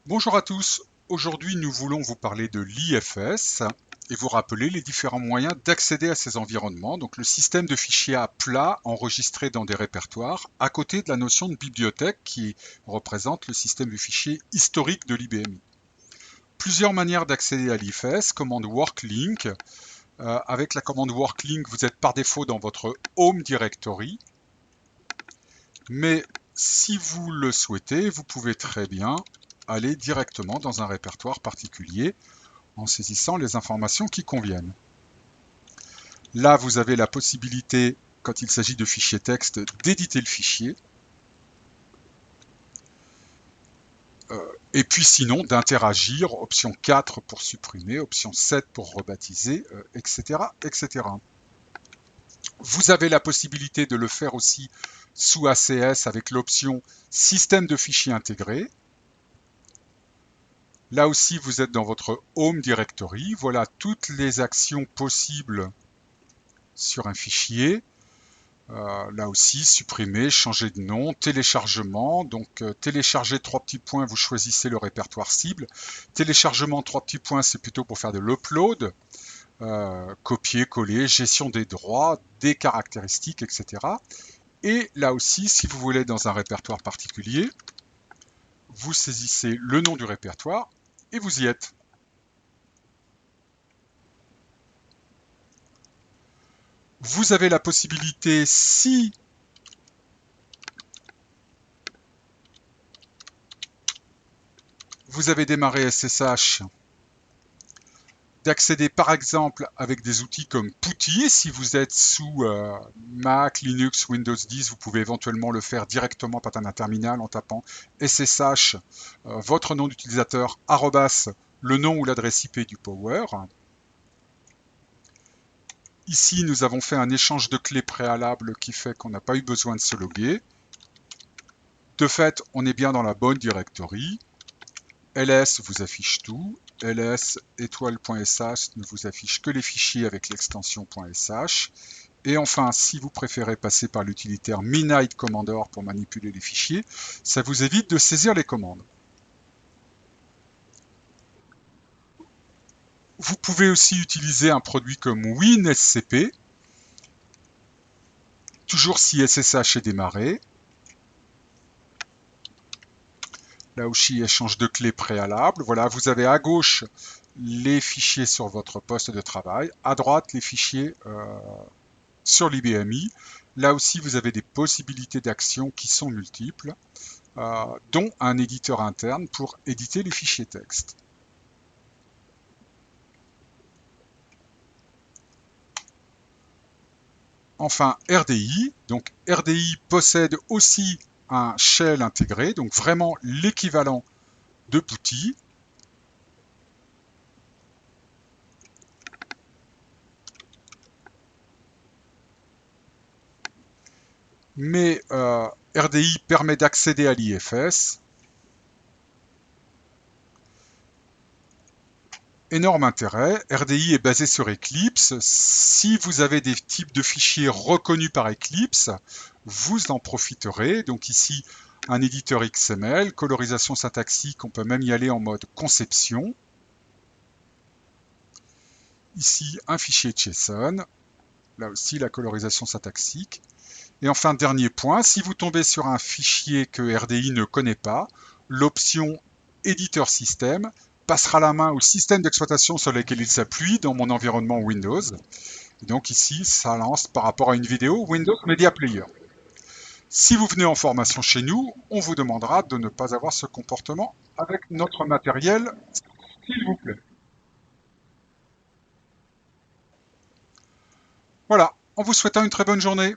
Bonjour à tous, aujourd'hui nous voulons vous parler de l'IFS et vous rappeler les différents moyens d'accéder à ces environnements, donc le système de fichiers à plat enregistré dans des répertoires, à côté de la notion de bibliothèque qui représente le système de fichiers historique de l'IBMI. Plusieurs manières d'accéder à l'IFS, commande worklink. Avec la commande worklink, vous êtes par défaut dans votre Home Directory, mais si vous le souhaitez, vous pouvez très bien aller directement dans un répertoire particulier en saisissant les informations qui conviennent. Là, vous avez la possibilité, quand il s'agit de fichiers texte, d'éditer le fichier. Et puis sinon, d'interagir, option 4 pour supprimer, option 7 pour rebaptiser, etc., etc. Vous avez la possibilité de le faire aussi sous ACS avec l'option Système de fichiers intégré. Là aussi, vous êtes dans votre Home Directory. Voilà toutes les actions possibles sur un fichier. Là aussi, supprimer, changer de nom, téléchargement. Donc, télécharger 3 petits points, vous choisissez le répertoire cible. Téléchargement 3 petits points, c'est plutôt pour faire de l'upload. Copier, coller, gestion des droits, des caractéristiques, etc. Et là aussi, si vous voulez dans un répertoire particulier, vous saisissez le nom du répertoire et vous y êtes. Vous avez la possibilité, si vous avez démarré SSH, d'accéder par exemple avec des outils comme PuTTY. Si vous êtes sous Mac, Linux, Windows 10, vous pouvez éventuellement le faire directement par un terminal en tapant SSH, votre nom d'utilisateur, arrobas, le nom ou l'adresse IP du power. Ici, nous avons fait un échange de clés préalable qui fait qu'on n'a pas eu besoin de se loguer. De fait, on est bien dans la bonne directory. ls vous affiche tout. ls étoile.sh ne vous affiche que les fichiers avec l'extension .sh. Et enfin, si vous préférez passer par l'utilitaire Midnight Commander pour manipuler les fichiers, ça vous évite de saisir les commandes. Vous pouvez aussi utiliser un produit comme WinSCP, toujours si SSH est démarré. Là aussi, échange de clés préalable. Voilà, vous avez à gauche les fichiers sur votre poste de travail, à droite les fichiers sur l'IBMI. Là aussi, vous avez des possibilités d'action qui sont multiples, dont un éditeur interne pour éditer les fichiers texte. Enfin, RDI. Donc, RDI possède aussi un shell intégré, donc vraiment l'équivalent de PuTTY. Mais RDI permet d'accéder à l'IFS. Énorme intérêt, RDI est basé sur Eclipse. Si vous avez des types de fichiers reconnus par Eclipse, vous en profiterez. Donc ici, un éditeur XML, colorisation syntaxique, on peut même y aller en mode conception. Ici, un fichier JSON. Là aussi, la colorisation syntaxique. Et enfin, dernier point, si vous tombez sur un fichier que RDI ne connaît pas, l'option éditeur système passera la main au système d'exploitation sur lequel il s'appuie dans mon environnement Windows. Et donc ici, ça lance par rapport à une vidéo Windows Media Player. Si vous venez en formation chez nous, on vous demandera de ne pas avoir ce comportement avec notre matériel, s'il vous plaît. Voilà, en vous souhaitant une très bonne journée.